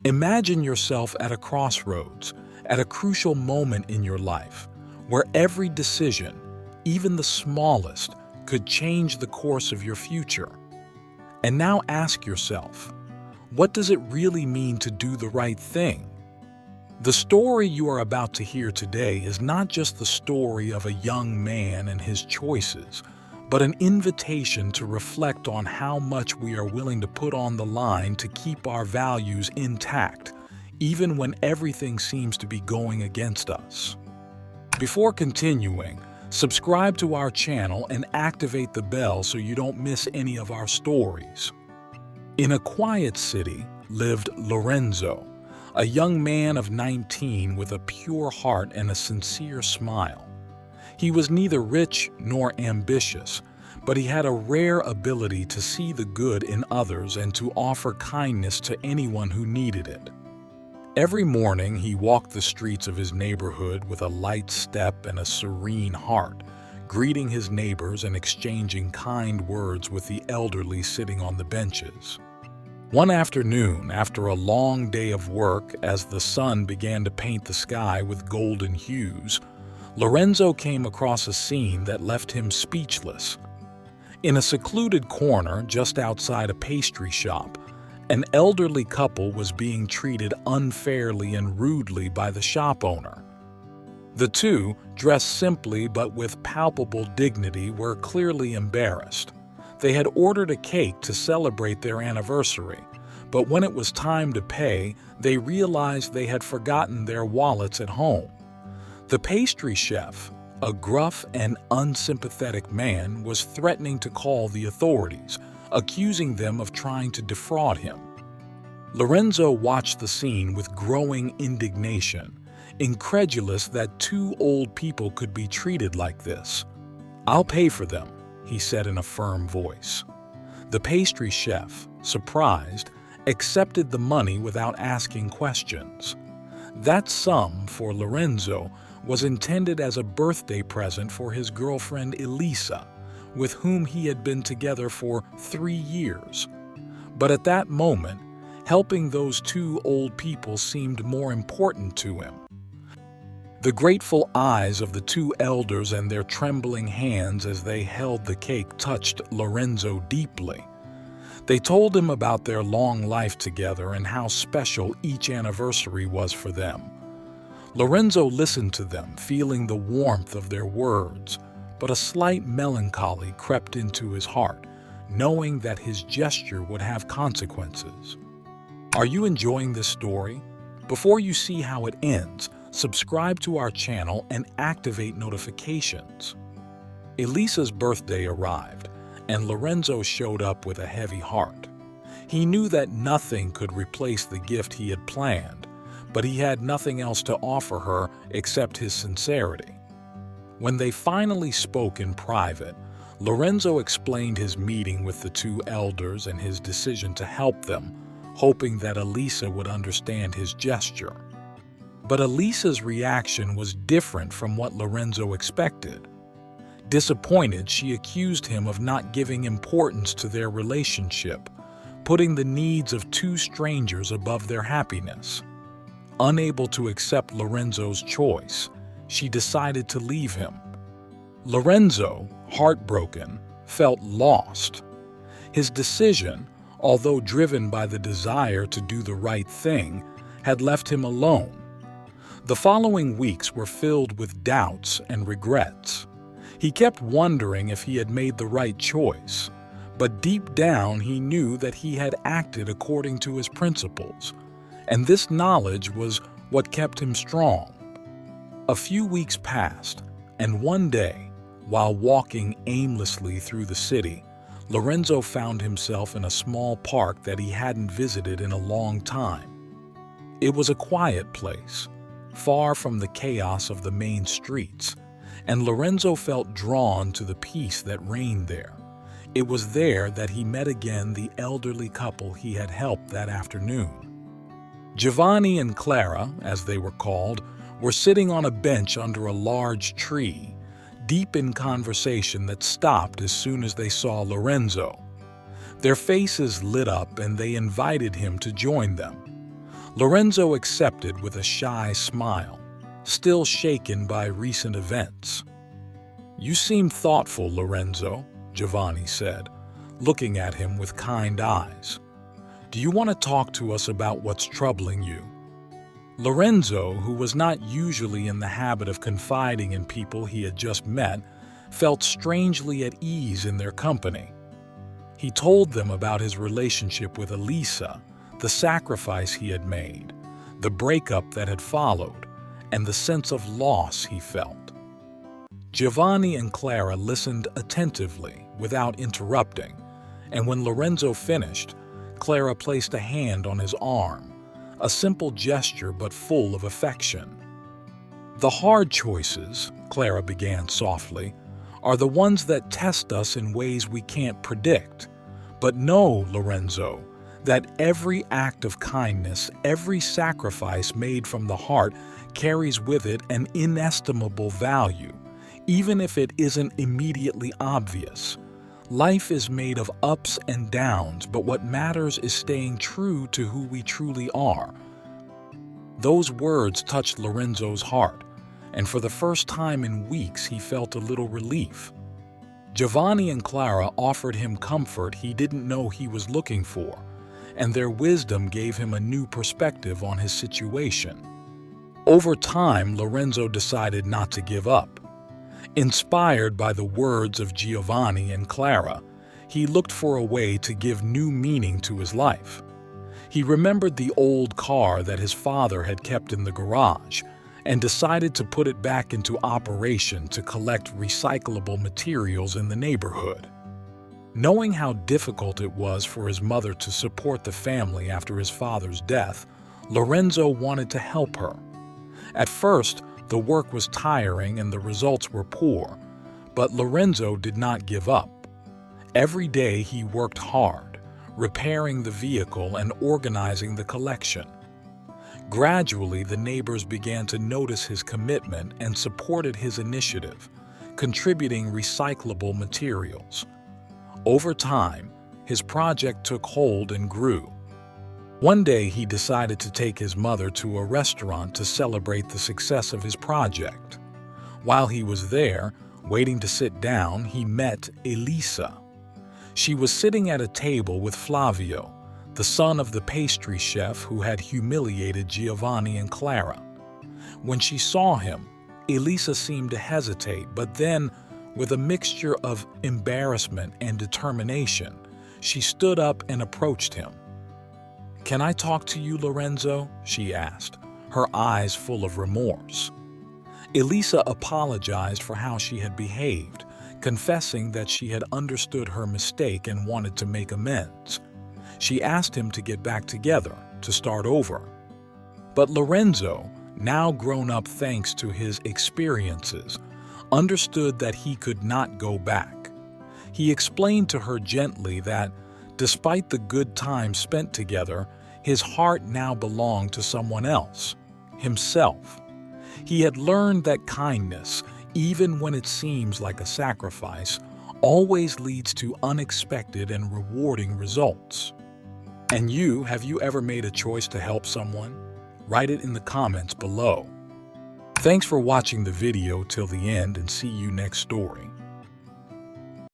Imagine yourself at a crossroads, at a crucial moment in your life, where every decision, even the smallest, could change the course of your future. And now ask yourself, what does it really mean to do the right thing? The story you are about to hear today is not just the story of a young man and his choices, but an invitation to reflect on how much we are willing to put on the line to keep our values intact, even when everything seems to be going against us. Before continuing, subscribe to our channel and activate the bell so you don't miss any of our stories. In a quiet city lived Lorenzo, a young man of 19 with a pure heart and a sincere smile. He was neither rich nor ambitious, but he had a rare ability to see the good in others and to offer kindness to anyone who needed it. Every morning he walked the streets of his neighborhood with a light step and a serene heart, greeting his neighbors and exchanging kind words with the elderly sitting on the benches. One afternoon, after a long day of work, as the sun began to paint the sky with golden hues, Lorenzo came across a scene that left him speechless. In a secluded corner just outside a pastry shop, an elderly couple was being treated unfairly and rudely by the shop owner. The two, dressed simply but with palpable dignity, were clearly embarrassed. They had ordered a cake to celebrate their anniversary, but when it was time to pay, they realized they had forgotten their wallets at home. The pastry chef, a gruff and unsympathetic man, was threatening to call the authorities, accusing them of trying to defraud him. Lorenzo watched the scene with growing indignation, incredulous that two old people could be treated like this. "I'll pay for them," he said in a firm voice. The pastry chef, surprised, accepted the money without asking questions. That sum, for Lorenzo, was intended as a birthday present for his girlfriend Elisa, with whom he had been together for 3 years. But at that moment, helping those two old people seemed more important to him. The grateful eyes of the two elders and their trembling hands as they held the cake touched Lorenzo deeply. They told him about their long life together and how special each anniversary was for them. Lorenzo listened to them, feeling the warmth of their words, but a slight melancholy crept into his heart, knowing that his gesture would have consequences. Are you enjoying this story? Before you see how it ends, subscribe to our channel and activate notifications. Elisa's birthday arrived, and Lorenzo showed up with a heavy heart. He knew that nothing could replace the gift he had planned, but he had nothing else to offer her except his sincerity. When they finally spoke in private, Lorenzo explained his meeting with the two elders and his decision to help them, hoping that Elisa would understand his gesture. But Elisa's reaction was different from what Lorenzo expected. Disappointed, she accused him of not giving importance to their relationship, putting the needs of two strangers above their happiness. Unable to accept Lorenzo's choice, she decided to leave him. Lorenzo, heartbroken, felt lost. His decision, although driven by the desire to do the right thing, had left him alone. The following weeks were filled with doubts and regrets. He kept wondering if he had made the right choice, but deep down he knew that he had acted according to his principles, and this knowledge was what kept him strong. A few weeks passed, and one day, while walking aimlessly through the city, Lorenzo found himself in a small park that he hadn't visited in a long time. It was a quiet place, far from the chaos of the main streets, and Lorenzo felt drawn to the peace that reigned there. It was there that he met again the elderly couple he had helped that afternoon. Giovanni and Clara, as they were called, were sitting on a bench under a large tree, deep in conversation that stopped as soon as they saw Lorenzo. Their faces lit up and they invited him to join them. Lorenzo accepted with a shy smile, still shaken by recent events. "You seem thoughtful, Lorenzo," Giovanni said, looking at him with kind eyes. "Do you want to talk to us about what's troubling you?" Lorenzo, who was not usually in the habit of confiding in people he had just met, felt strangely at ease in their company. He told them about his relationship with Elisa, the sacrifice he had made, the breakup that had followed, and the sense of loss he felt. Giovanni and Clara listened attentively, without interrupting, and when Lorenzo finished, Clara placed a hand on his arm, a simple gesture but full of affection. "The hard choices," Clara began softly, "are the ones that test us in ways we can't predict. But know, Lorenzo, that every act of kindness, every sacrifice made from the heart carries with it an inestimable value, even if it isn't immediately obvious. Life is made of ups and downs, but what matters is staying true to who we truly are." Those words touched Lorenzo's heart, and for the first time in weeks he felt a little relief. Giovanni and Clara offered him comfort he didn't know he was looking for, and their wisdom gave him a new perspective on his situation. Over time, Lorenzo decided not to give up. Inspired by the words of Giovanni and Clara, he looked for a way to give new meaning to his life. He remembered the old car that his father had kept in the garage and decided to put it back into operation to collect recyclable materials in the neighborhood. Knowing how difficult it was for his mother to support the family after his father's death, Lorenzo wanted to help her. At first, the work was tiring and the results were poor, but Lorenzo did not give up. Every day he worked hard, repairing the vehicle and organizing the collection. Gradually, the neighbors began to notice his commitment and supported his initiative, contributing recyclable materials. Over time, his project took hold and grew. One day, he decided to take his mother to a restaurant to celebrate the success of his project. While he was there, waiting to sit down, he met Elisa. She was sitting at a table with Flavio, the son of the pastry chef who had humiliated Giovanni and Clara. When she saw him, Elisa seemed to hesitate, but then, with a mixture of embarrassment and determination, she stood up and approached him. "Can I talk to you, Lorenzo?" she asked, her eyes full of remorse. Elisa apologized for how she had behaved, confessing that she had understood her mistake and wanted to make amends. She asked him to get back together, to start over. But Lorenzo, now grown up thanks to his experiences, understood that he could not go back. He explained to her gently that, despite the good time spent together, his heart now belonged to someone else, himself. He had learned that kindness, even when it seems like a sacrifice, always leads to unexpected and rewarding results. And you, have you ever made a choice to help someone? Write it in the comments below. Thanks for watching the video till the end, and see you next story.